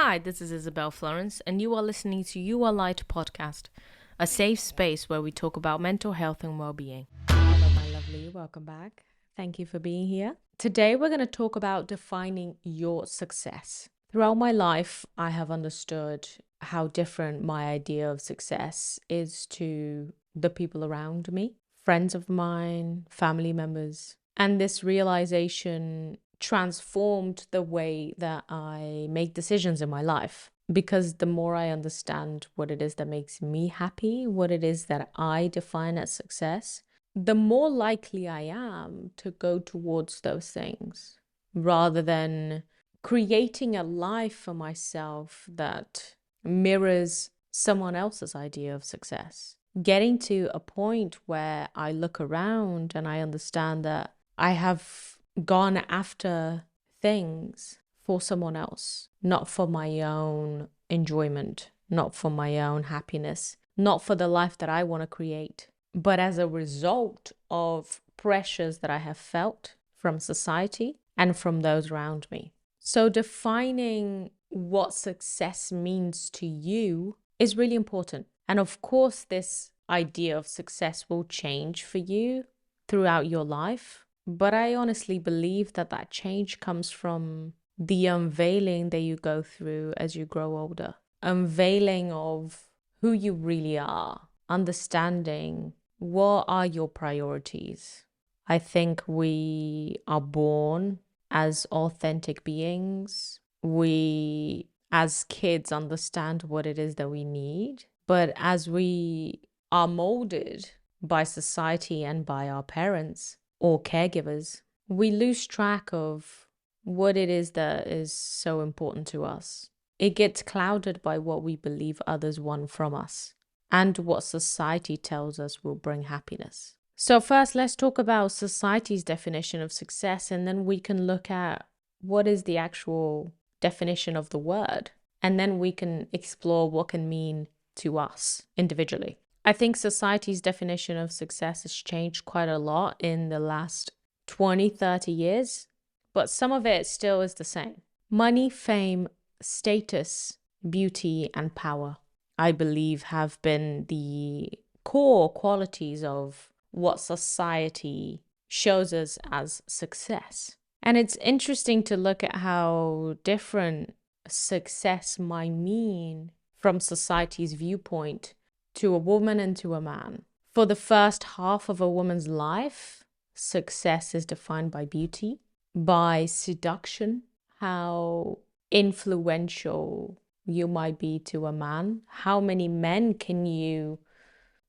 Hi, this is Isabel Florence, and you are listening to You Are Light podcast, a safe space where we talk about mental health and well-being. Hello, my lovely. Welcome back. Thank you for being here. Today, we're going to talk about defining your success. Throughout my life, I have understood how different my idea of success is to the people around me, friends of mine, family members. And this realization transformed the way that I make decisions in my life. Because the more I understand what it is that makes me happy, what it is that I define as success, the more likely I am to go towards those things rather than creating a life for myself that mirrors someone else's idea of success. Getting to a point where I look around and I understand that I have gone after things for someone else, not for my own enjoyment, not for my own happiness, not for the life that I want to create, but as a result of pressures that I have felt from society and from those around me. So defining what success means to you is really important. And of course, this idea of success will change for you throughout your life. But I honestly believe that that change comes from the unveiling that you go through as you grow older. Unveiling of who you really are, understanding what are your priorities. I think we are born as authentic beings. We, as kids, understand what it is that we need. But as we are molded by society and by our parents or caregivers, we lose track of what it is that is so important to us. It gets clouded by what we believe others want from us and what society tells us will bring happiness. So first, let's talk about society's definition of success, and then we can look at what is the actual definition of the word, and then we can explore what can mean to us individually. I think society's definition of success has changed quite a lot in the last 20, 30 years, but some of it still is the same. Money, fame, status, beauty, and power, I believe, have been the core qualities of what society shows us as success. And it's interesting to look at how different success might mean from society's viewpoint to a woman and to a man. For the first half of a woman's life, success is defined by beauty, by seduction, how influential you might be to a man, how many men can you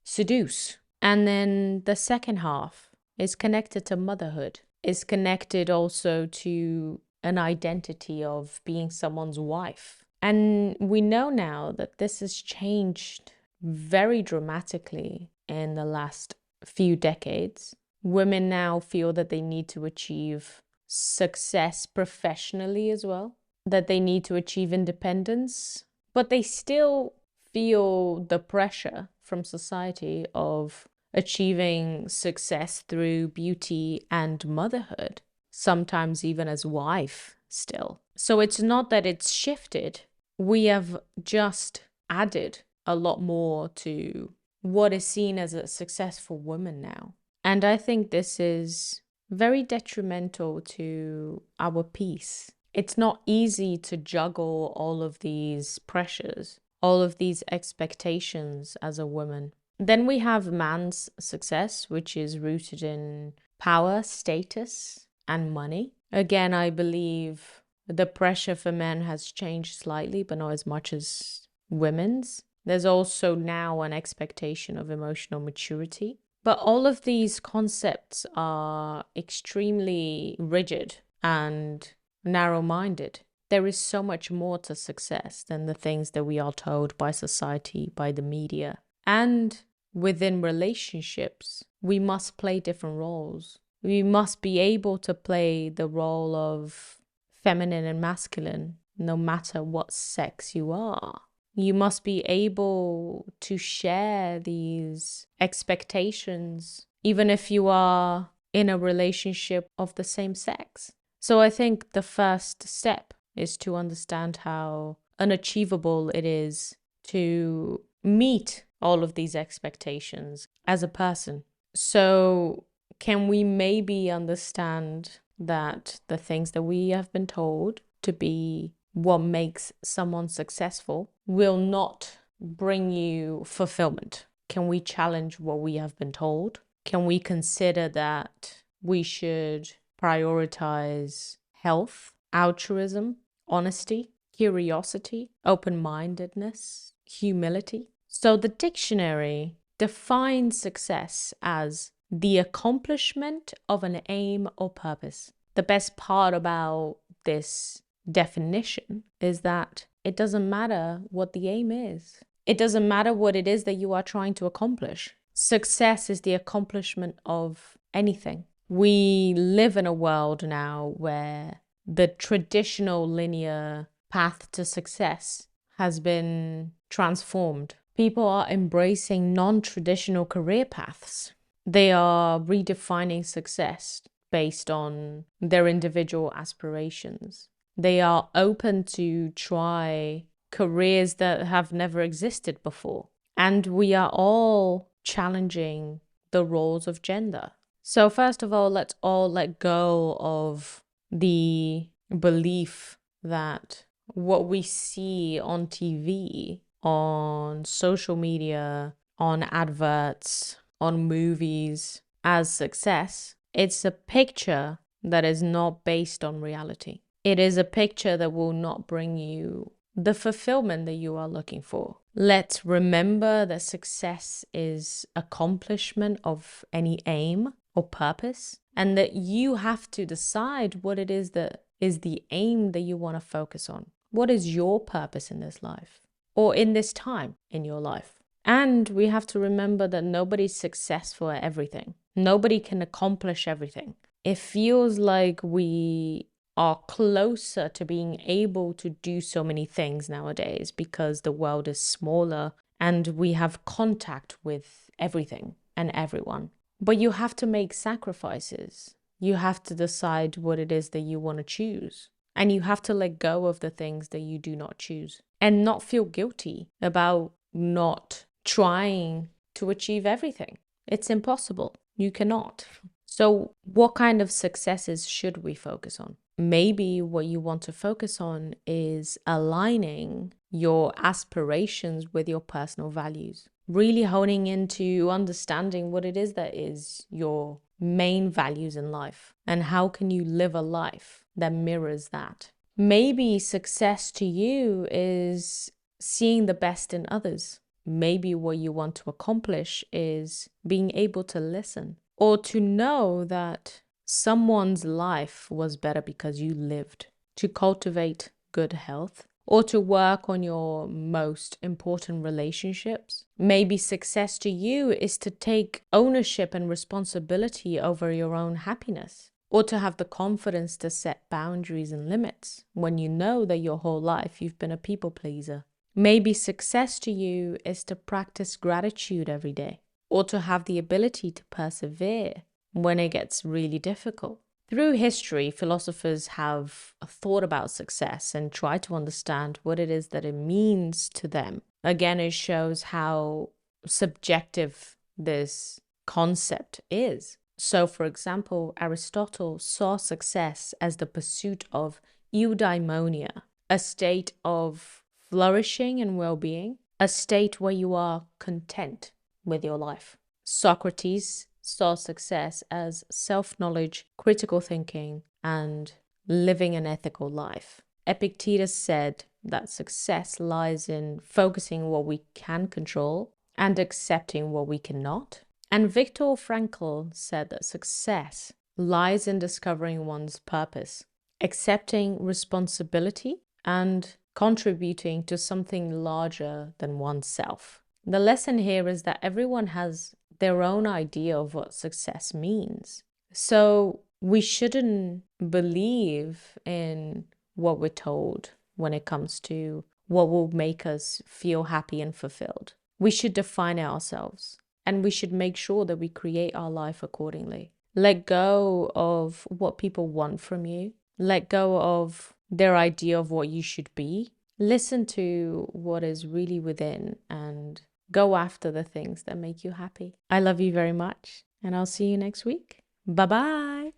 seduce. And then the second half is connected to motherhood, is connected also to an identity of being someone's wife. And we know now that this has changed very dramatically in the last few decades. Women now feel that they need to achieve success professionally as well, that they need to achieve independence, but they still feel the pressure from society of achieving success through beauty and motherhood, sometimes even as wife still. So it's not that it's shifted. We have just added a lot more to what is seen as a successful woman now. And I think this is very detrimental to our peace. It's not easy to juggle all of these pressures, all of these expectations as a woman. Then we have man's success, which is rooted in power, status, and money. Again, I believe the pressure for men has changed slightly, but not as much as women's. There's also now an expectation of emotional maturity. But all of these concepts are extremely rigid and narrow-minded. There is so much more to success than the things that we are told by society, by the media. And within relationships, we must play different roles. We must be able to play the role of feminine and masculine, no matter what sex you are. You must be able to share these expectations, even if you are in a relationship of the same sex. So I think the first step is to understand how unachievable it is to meet all of these expectations as a person. So can we maybe understand that the things that we have been told to be what makes someone successful will not bring you fulfillment? Can we challenge what we have been told? Can we consider that we should prioritize health, altruism, honesty, curiosity, open-mindedness, humility? So the dictionary defines success as the accomplishment of an aim or purpose. The best part about this definition is that it doesn't matter what the aim is. It doesn't matter what it is that you are trying to accomplish. Success is the accomplishment of anything. We live in a world now where the traditional linear path to success has been transformed. People are embracing non-traditional career paths. They are redefining success based on their individual aspirations. They are open to try careers that have never existed before. And we are all challenging the roles of gender. So first of all, let's all let go of the belief that what we see on TV, on social media, on adverts, on movies as success, it's a picture that is not based on reality. It is a picture that will not bring you the fulfillment that you are looking for. Let's remember that success is accomplishment of any aim or purpose, and that you have to decide what it is that is the aim that you want to focus on. What is your purpose in this life or in this time in your life? And we have to remember that nobody's successful at everything. Nobody can accomplish everything. It feels like we are closer to being able to do so many things nowadays because the world is smaller and we have contact with everything and everyone. But you have to make sacrifices. You have to decide what it is that you want to choose. And you have to let go of the things that you do not choose and not feel guilty about not trying to achieve everything. It's impossible. You cannot. So what kind of successes should we focus on? Maybe what you want to focus on is aligning your aspirations with your personal values. Really honing into understanding what it is that is your main values in life and how can you live a life that mirrors that. Maybe success to you is seeing the best in others. Maybe what you want to accomplish is being able to listen or to know that someone's life was better because you lived, to cultivate good health, or to work on your most important relationships. Maybe success to you is to take ownership and responsibility over your own happiness, or to have the confidence to set boundaries and limits when you know that your whole life you've been a people pleaser. Maybe success to you is to practice gratitude every day, or to have the ability to persevere when it gets really difficult. Through history, philosophers have thought about success and tried to understand what it is that it means to them. Again, it shows how subjective this concept is. So, for example, Aristotle saw success as the pursuit of eudaimonia, a state of flourishing and well-being, a state where you are content with your life. Socrates saw success as self-knowledge, critical thinking, and living an ethical life. Epictetus said that success lies in focusing what we can control and accepting what we cannot. And Viktor Frankl said that success lies in discovering one's purpose, accepting responsibility, and contributing to something larger than oneself. The lesson here is that everyone has their own idea of what success means. So we shouldn't believe in what we're told when it comes to what will make us feel happy and fulfilled. We should define it ourselves, and we should make sure that we create our life accordingly. Let go of what people want from you. Let go of their idea of what you should be. Listen to what is really within and go after the things that make you happy. I love you very much, and I'll see you next week. Bye-bye.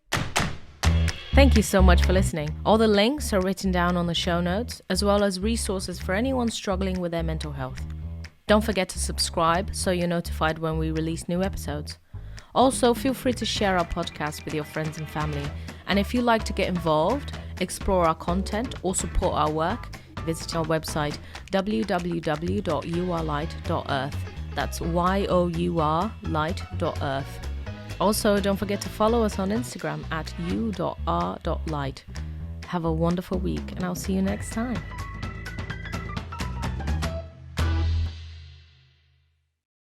Thank you so much for listening. All the links are written down on the show notes, as well as resources for anyone struggling with their mental health. Don't forget to subscribe so you're notified when we release new episodes. Also, feel free to share our podcast with your friends and family. And if you'd like to get involved, explore our content, or support our work, visit our website www.yourlight.earth. That's YOUR-light.earth. Also, don't forget to follow us on Instagram at u.r.light. Have a wonderful week, and I'll see you next time.